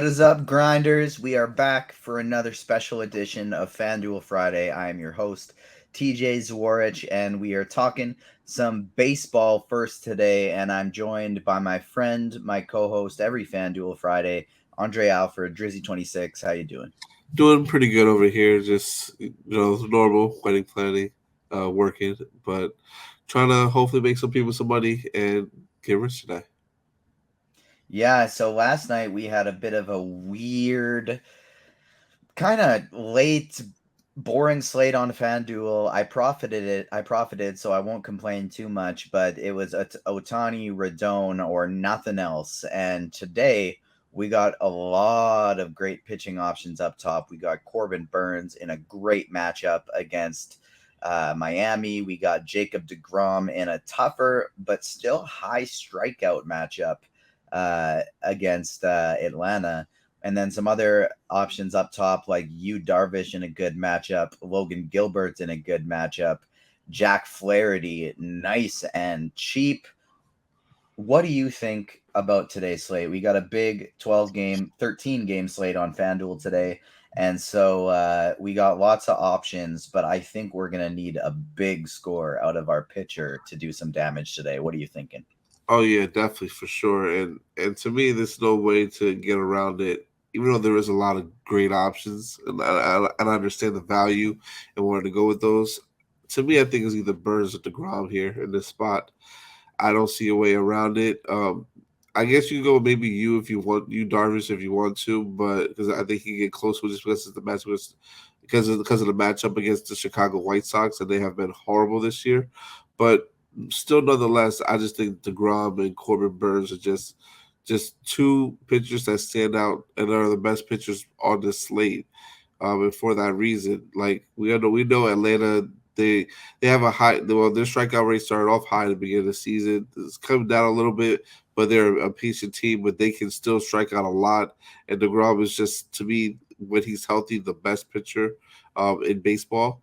What is up, grinders? We are back for another special edition of FanDuel Friday. I am your host, TJ Zwarych, and we are talking some baseball first today. And I'm joined by my friend, my co-host every FanDuel Friday, Andre Alford, Drizzy26. How you doing? Doing pretty good over here. Just normal wedding planning, working, but trying to hopefully make some people some money and get rich today. Yeah, so last night we had a bit of a weird kind of late boring slate on FanDuel. I profited, so I won't complain too much, but it was Otani, Radon, or nothing else. And today we got a lot of great pitching options up top. We got Corbin Burns in a great matchup against Miami. We got Jacob DeGrom in a tougher but still high strikeout matchup against Atlanta. And then some other options up top, like Darvish in a good matchup, Logan Gilbert's in a good matchup, Jack Flaherty, nice and cheap. What do you think about today's slate? We got a big 13 game slate on FanDuel today. And so we got lots of options, but I think we're going to need a big score out of our pitcher to do some damage today. What are you thinking? Oh yeah, definitely for sure. And to me, there's no way to get around it. Even though there is a lot of great options, and I understand the value and wanted to go with those. To me, I think it's either Burns or DeGrom here in this spot. I don't see a way around it. I guess you can go maybe you if you want, you Darvish if you want to, but because I think he can get close with just because of the match was because of the matchup against the Chicago White Sox, and they have been horrible this year. But still, nonetheless, I just think DeGrom and Corbin Burns are just two pitchers that stand out and are the best pitchers on this slate. And for that reason, like we know Atlanta, they have a high. Well, their strikeout rate started off high at the beginning of the season. It's come down a little bit, but they're a patient team, but they can still strike out a lot. And DeGrom is just, to me, when he's healthy, the best pitcher in baseball,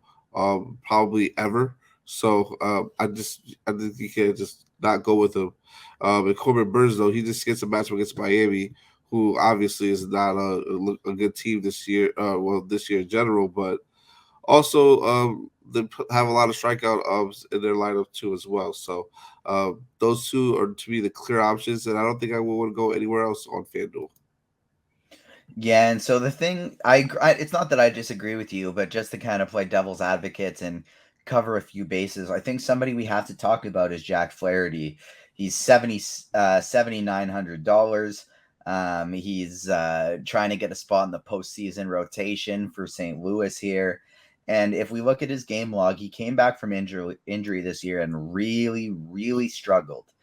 probably ever. So I think you can't just not go with him. And Corbin Burns, though, he just gets a matchup against Miami, who obviously is not a good team this year. Well, this year in general, but also they have a lot of strikeout in their lineup too as well. So those two are to me the clear options, and I don't think I would want to go anywhere else on FanDuel. Yeah, and so the thing it's not that I disagree with you, but just to kind of play devil's advocate and cover a few bases, I think somebody we have to talk about is Jack Flaherty. He's $7,900. He's trying to get a spot in the postseason rotation for St. Louis here. And if we look at his game log, he came back from injury this year and really, really struggled.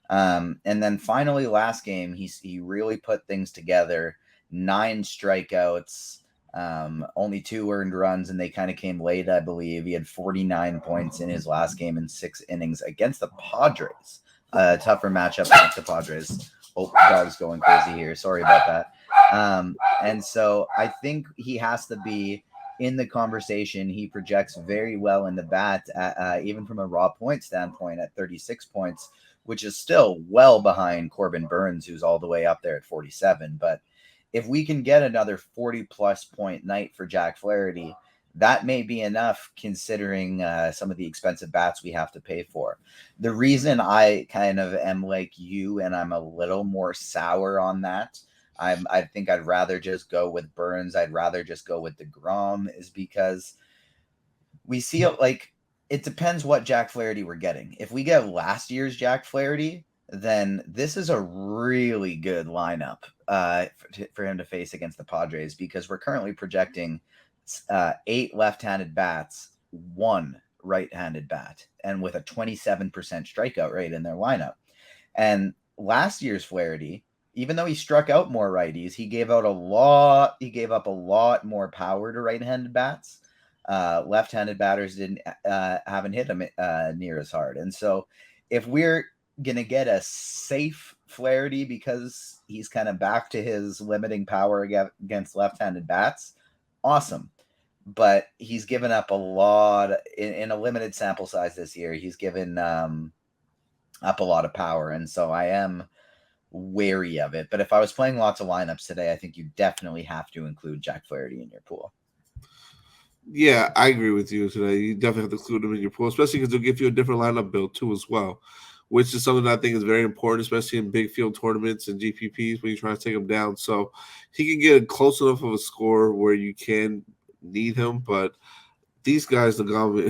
And then finally, last game, he really put things together. 9 strikeouts, only 2 earned runs, and they kind of came late, I believe. He had 49 points in his last game in 6 innings against the Padres. Tougher matchup against the Padres. Oh, dog's going crazy here. Sorry about that. And so I think he has to be in the conversation. He projects very well in the bat, even from a raw point standpoint at 36 points, which is still well behind Corbin Burns, who's all the way up there at 47. But if we can get another 40-plus point night for Jack Flaherty, that may be enough considering some of the expensive bats we have to pay for. The reason I kind of am like you and I'm a little more sour on that, I think I'd rather just go with Burns. I'd rather just go with DeGrom is because we see it like it depends what Jack Flaherty we're getting. If we get last year's Jack Flaherty, then this is a really good lineup for him to face against the Padres because we're currently projecting 8 left-handed bats, 1 right-handed bat, and with a 27% strikeout rate in their lineup. And last year's Flaherty, even though he struck out more righties, he gave up a lot more power to right-handed bats. Left-handed batters haven't hit him near as hard. And so if we're gonna get a safe Flaherty because he's kind of back to his limiting power against left-handed bats, awesome. But he's given up a lot in a limited sample size this year. He's given up a lot of power, and so I am wary of it. But if I was playing lots of lineups today, I think you definitely have to include Jack Flaherty in your pool. Yeah, I agree with you today. You definitely have to include him in your pool, especially because they'll give you a different lineup build too as well, which is something that I think is very important, especially in big field tournaments and GPPs when you try to take him down. So he can get close enough of a score where you can need him, but these guys, DeGrom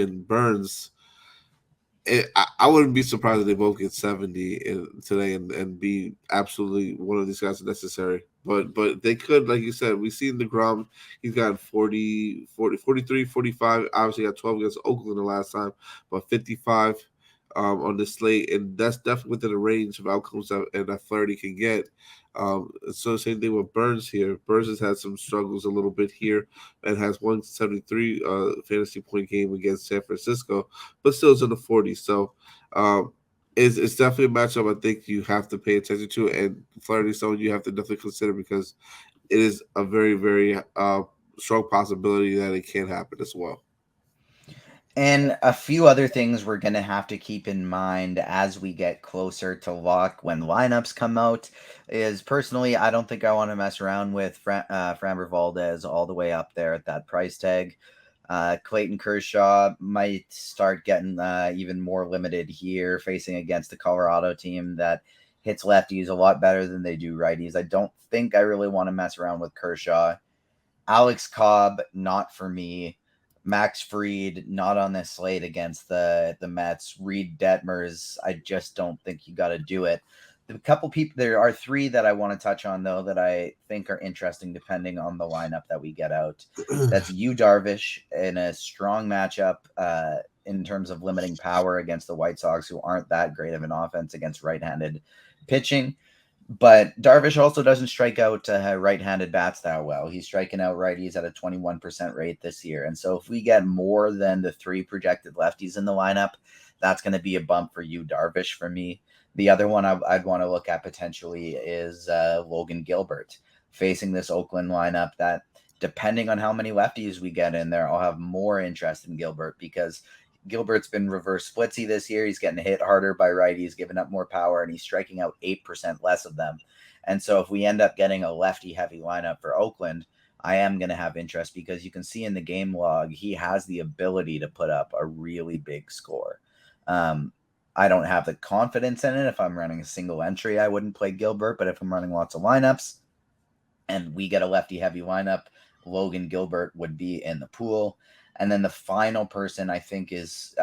and Burns, I wouldn't be surprised if they both get 70 today and be absolutely one of these guys necessary. But they could, like you said, we've seen DeGrom. He's gotten 40, 43, 45. Obviously, got 12 against Oakland the last time, but 55 on this slate. And that's definitely within the range of outcomes that Flaherty can get. So same thing with Burns here. Burns has had some struggles a little bit here and has 173 fantasy point game against San Francisco, but still is in the 40s. So it's definitely a matchup I think you have to pay attention to, and Flaherty is someone you have to definitely consider because it is a very, very strong possibility that it can happen as well. And a few other things we're going to have to keep in mind as we get closer to lock when lineups come out is personally, I don't think I want to mess around with Framber Valdez all the way up there at that price tag. Clayton Kershaw might start getting even more limited here, facing against the Colorado team that hits lefties a lot better than they do righties. I don't think I really want to mess around with Kershaw. Alex Cobb, not for me. Max Fried, not on this slate against the Mets. Reed Detmers, I just don't think you got to do it. The couple people, there are three that I want to touch on, though, that I think are interesting depending on the lineup that we get out. That's Yu Darvish in a strong matchup in terms of limiting power against the White Sox, who aren't that great of an offense against right-handed pitching. But Darvish also doesn't strike out right-handed bats that well. He's striking out righties at a 21% rate this year. And so if we get more than the three projected lefties in the lineup, that's going to be a bump for Yu Darvish for me. The other one I'd want to look at potentially is Logan Gilbert facing this Oakland lineup that, depending on how many lefties we get in there, I'll have more interest in Gilbert because Gilbert's been reverse splitsy this year. He's getting hit harder by righties, giving up more power, and he's striking out 8% less of them. And so if we end up getting a lefty-heavy lineup for Oakland, I am going to have interest because you can see in the game log, he has the ability to put up a really big score. I don't have the confidence in it. If I'm running a single entry, I wouldn't play Gilbert, but if I'm running lots of lineups and we get a lefty-heavy lineup, Logan Gilbert would be in the pool. And then the final person I think is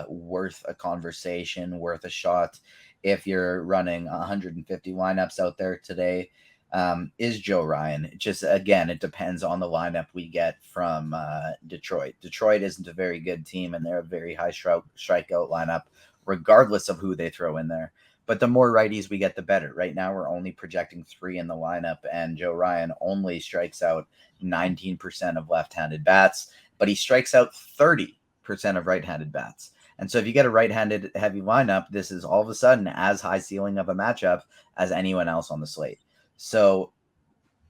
worth a conversation, worth a shot if you're running 150 lineups out there today is Joe Ryan. Just, again, it depends on the lineup we get from Detroit. Detroit isn't a very good team, and they're a very high strikeout lineup, regardless of who they throw in there. But the more righties we get, the better. Right now, we're only projecting 3 in the lineup, and Joe Ryan only strikes out 19% of left-handed bats, but he strikes out 30% of right-handed bats. And so if you get a right-handed heavy lineup, this is all of a sudden as high ceiling of a matchup as anyone else on the slate. So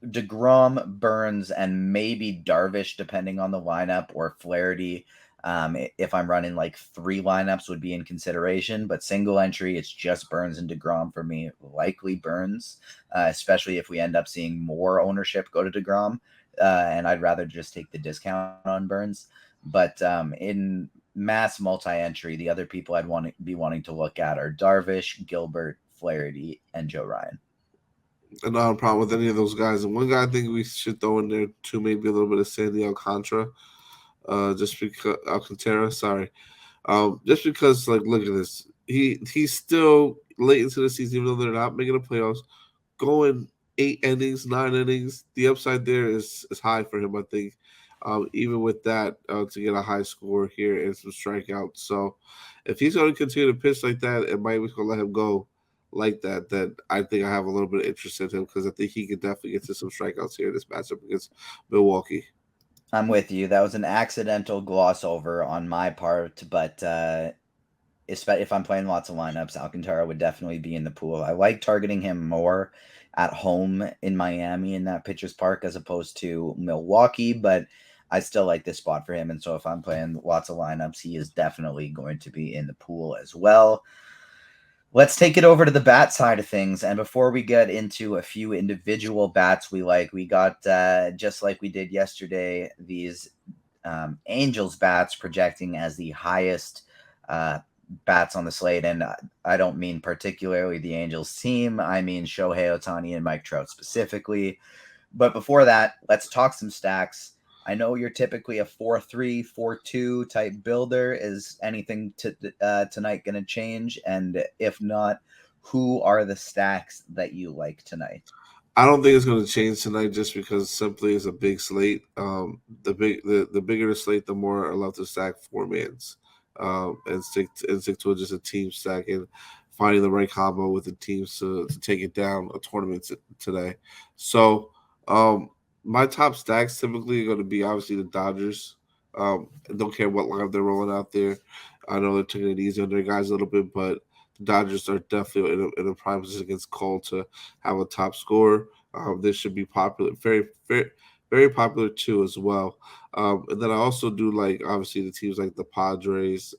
DeGrom, Burns, and maybe Darvish, depending on the lineup, or Flaherty, if I'm running like 3 lineups, would be in consideration. But single entry, it's just Burns and DeGrom for me. Likely Burns, especially if we end up seeing more ownership go to DeGrom. And I'd rather just take the discount on Burns. But in mass multi-entry, the other people I'd be wanting to look at are Darvish, Gilbert, Flaherty, and Joe Ryan. And not a problem with any of those guys. And one guy I think we should throw in there too, maybe a little bit of Sandy Alcantara, just because Alcantara. Sorry, just because, like, look at this. He's still late into the season, even though they're not making the playoffs, going 8 innings, 9 innings. The upside there is high for him, I think. Even with that, to get a high score here and some strikeouts. So if he's going to continue to pitch like that, and Miami's going to let him go like that, then I think I have a little bit of interest in him because I think he could definitely get to some strikeouts here in this matchup against Milwaukee. I'm with you. That was an accidental gloss over on my part, but if I'm playing lots of lineups, Alcantara would definitely be in the pool. I like targeting him more at home in Miami in that pitcher's park as opposed to Milwaukee, but I still like this spot for him. And so if I'm playing lots of lineups, he is definitely going to be in the pool as well. Let's take it over to the bat side of things. And before we get into a few individual bats we like, we got, just like we did yesterday, these Angels bats projecting as the highest uh, bats on the slate. And I don't mean particularly the Angels team, I mean Shohei Ohtani and Mike Trout specifically. But before that, let's talk some stacks. I know you're typically a 4-3, 4-2 type builder. Is anything tonight going to change? And if not, who are the stacks that you like tonight? I don't think it's going to change tonight, just because simply it's a big slate. The bigger the slate, the more I love to stack four mans, and stick to just a team stack and finding the right combo with the teams to take it down a tournament today. So, um, my top stacks typically are going to be obviously the Dodgers. I don't care what lineup they're rolling out there. I know they're taking it easy on their guys a little bit, but the Dodgers are definitely in a prime position against Cole to have a top scorer. This should be popular, very popular too as well. And then I also do like obviously the teams like the Padres,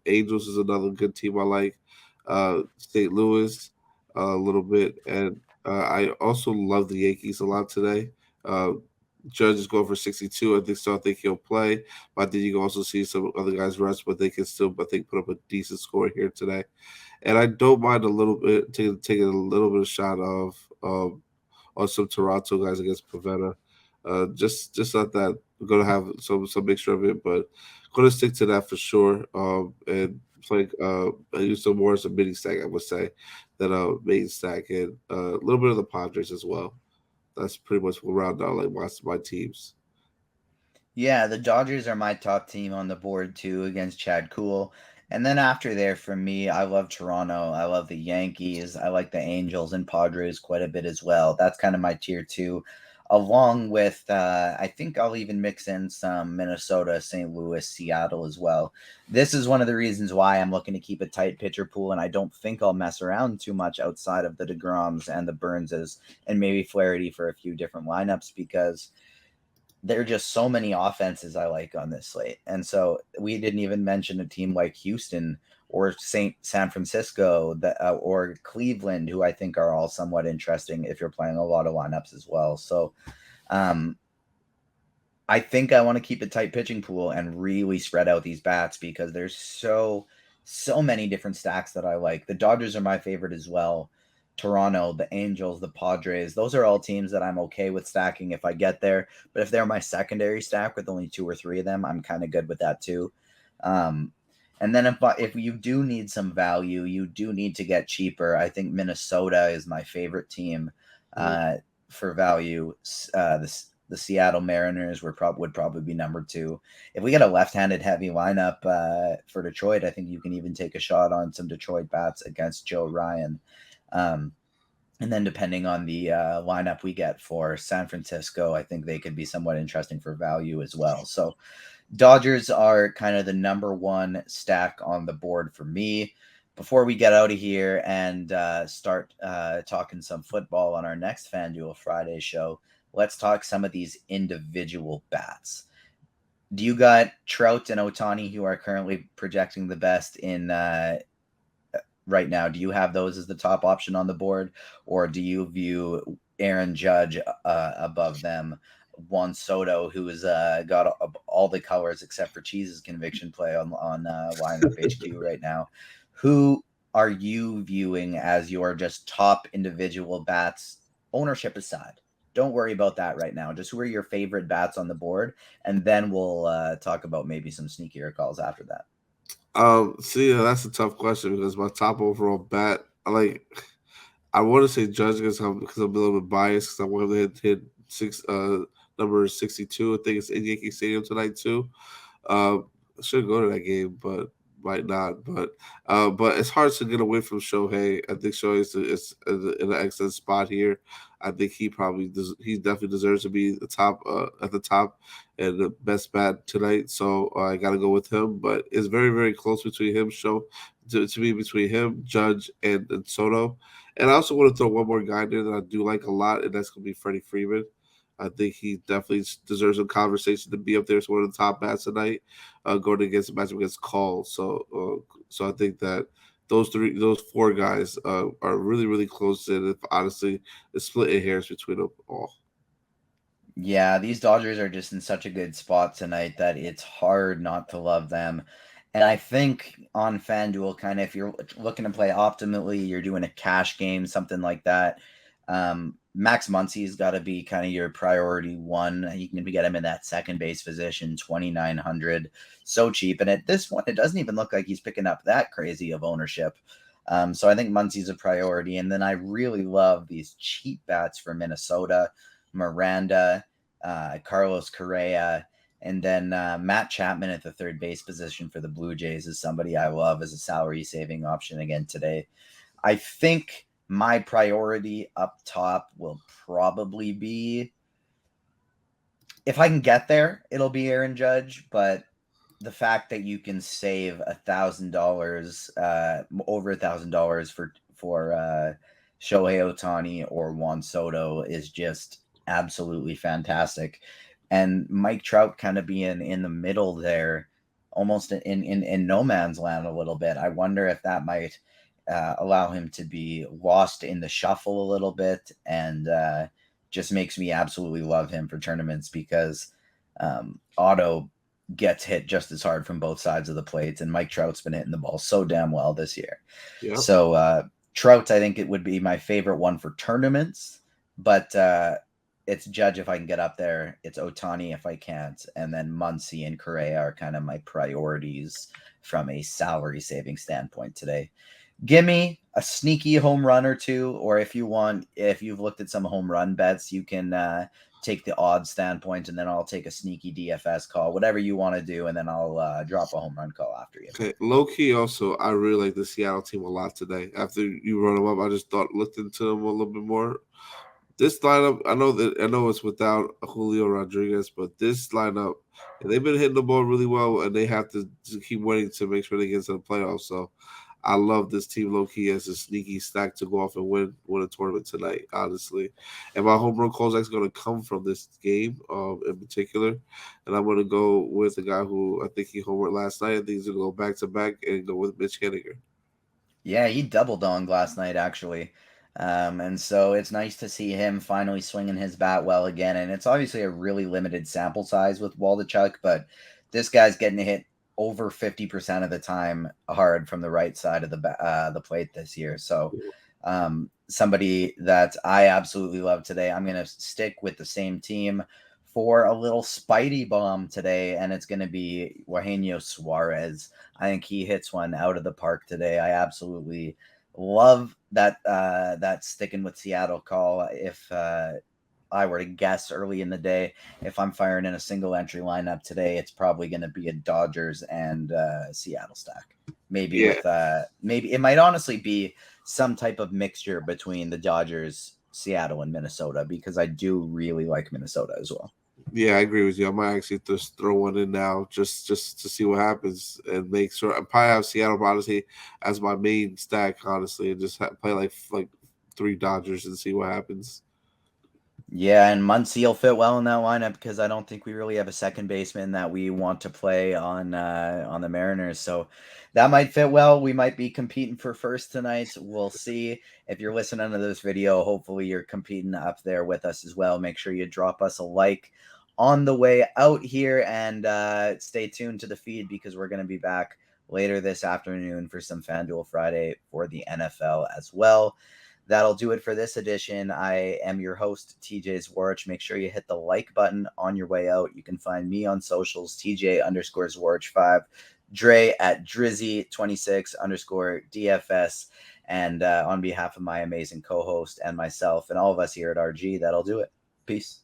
Angels is another good team I like. St. Louis a little bit, and I also love the Yankees a lot today. Uh, Judge is going for 62. I think he'll play. But I think you can also see some other guys rest, but they can still, I think, put up a decent score here today. And I don't mind a little bit taking a little bit of shot of on some Toronto guys against Pavetta. Just not that we're gonna have some mixture of it, but gonna stick to that for sure. And play I use some more as a mini stack, I would say, than a main stack, and a little bit of the Padres as well. That's pretty much what round out like my teams. Yeah, the Dodgers are my top team on the board too against Chad Cool. And then after there, for me, I love Toronto. I love the Yankees. I like the Angels and Padres quite a bit as well. That's kind of my tier two, along with, I think I'll even mix in some Minnesota, St. Louis, Seattle as well. This is one of the reasons why I'm looking to keep a tight pitcher pool, and I don't think I'll mess around too much outside of the DeGroms and the Burnses and maybe Flaherty for a few different lineups, because there are just so many offenses I like on this slate. And so we didn't even mention a team like Houston or San Francisco or Cleveland, who I think are all somewhat interesting if you're playing a lot of lineups as well. So um, I think I want to keep a tight pitching pool and really spread out these bats because there's so many different stacks that I like. The Dodgers are my favorite as well. Toronto, the Angels, the Padres, those are all teams that I'm okay with stacking if I get there. But if they're my secondary stack with only two or three of them, I'm kind of good with that too. Um, and then if you do need some value, you do need to get cheaper. I think Minnesota is my favorite team Mhm. uh, for value. The Seattle Mariners would probably be number two. If we get a left-handed heavy lineup for Detroit, I think you can even take a shot on some Detroit bats against Joe Ryan. Um, and then depending on the lineup we get for San Francisco, I think they could be somewhat interesting for value as well. So Dodgers are kind of the number one stack on the board for me. Before we get out of here and start talking some football on our next FanDuel Friday show, let's talk some of these individual bats. Do you got Trout and Otani who are currently projecting the best in right now? Do you have those as the top option on the board, or do you view Aaron Judge above them? Juan Soto, who has got all the colors except for Cheese's conviction play on lineup HQ right now. Who are you viewing as your just top individual bats, ownership aside? Don't worry about that right now. Just who are your favorite bats on the board, and then we'll talk about maybe some sneakier calls after that. See, that's a tough question because my top overall bat, I want to say Judge because I'm a little bit biased because I want him to hit number 62. I think it's in Yankee Stadium tonight too. I should go to that game, but might not. But it's hard to get away from Shohei. I think Shohei is in an excellent spot here. I think he definitely deserves to be the top at the top and the best bat tonight. So I got to go with him. But it's very close between him, to me between him, Judge, and Soto. And I also want to throw one more guy in there that I do like a lot, and that's going to be Freddie Freeman. I think he definitely deserves a conversation to be up there as one of the top bats tonight, going against a matchup against Call. So I think that those four guys are really, really close. And if honestly, it's splitting hairs between them all. Yeah, these Dodgers are just in such a good spot tonight that it's hard not to love them. And I think on FanDuel, kind of if you're looking to play optimally, you're doing a cash game, something like that. Max Muncy's got to be kind of your priority one. You can get him in that second base position, 2,900, so cheap. And at this point, it doesn't even look like he's picking up that crazy of ownership. So I think Muncy's a priority. And then I really love these cheap bats for Minnesota. Miranda, Carlos Correa, and then Matt Chapman at the third base position for the Blue Jays is somebody I love as a salary saving option again today. I think my priority up top will probably be, if I can get there, it'll be Aaron Judge, but the fact that you can save $1,000, over $1,000 for Shohei Ohtani or Juan Soto is just absolutely fantastic. And Mike Trout kind of being in the middle there, almost in no man's land a little bit. I wonder if that might allow him to be lost in the shuffle a little bit, and just makes me absolutely love him for tournaments because Otto gets hit just as hard from both sides of the plate, and Mike Trout's been hitting the ball so damn well this year. Yep. So Trout, I think it would be my favorite one for tournaments, but it's Judge if I can get up there. It's Ohtani if I can't. And then Muncy and Correa are kind of my priorities from a salary saving standpoint today. Give me a sneaky home run or two, or if you've looked at some home run bets, you can take the odds standpoint, and then I'll take a sneaky DFS call, whatever you want to do, and then I'll drop a home run call after you. Okay, low key. Also, I really like the Seattle team a lot today. After you run them up, I just looked into them a little bit more. This lineup, I know it's without Julio Rodriguez, but this lineup, they've been hitting the ball really well, and they have to keep winning to make sure they get to the playoffs. So I love this team low key as a sneaky stack to go off and win a tournament tonight, honestly. And my home run call is actually going to come from this game in particular. And I'm going to go with a guy who I think he homered last night. I think he's going to go back to back and go with Mitch Haniger. Yeah, he double donged last night, actually. And so it's nice to see him finally swinging his bat well again. And it's obviously a really limited sample size with Waldichuk, but this guy's getting hit over 50% of the time hard from the right side of the plate this year. So somebody that I absolutely love today. I'm going to stick with the same team for a little Spidey bomb today, and it's going to be Eugenio Suarez. I think he hits one out of the park today. I absolutely love that sticking with Seattle call. If I were to guess early in the day, if I'm firing in a single entry lineup today, it's probably going to be a Dodgers and Seattle stack. Maybe maybe it might honestly be some type of mixture between the Dodgers, Seattle, and Minnesota, because I do really like Minnesota as well. Yeah, I agree with you. I might actually just throw one in now just to see what happens and make sure. I probably have Seattle, honestly, as my main stack, honestly, and just play like 3 Dodgers and see what happens. Yeah, and Muncy will fit well in that lineup because I don't think we really have a second baseman that we want to play on the Mariners. So that might fit well. We might be competing for first tonight. We'll see. If you're listening to this video, hopefully you're competing up there with us as well. Make sure you drop us a like on the way out here, and stay tuned to the feed because we're going to be back later this afternoon for some FanDuel Friday for the NFL as well. That'll do it for this edition. I am your host, TJ Zwarych. Make sure you hit the like button on your way out. You can find me on socials, TJ_Zwarych5, Dre at Drizzy26_DFS. And on behalf of my amazing co-host and myself and all of us here at RG, that'll do it. Peace.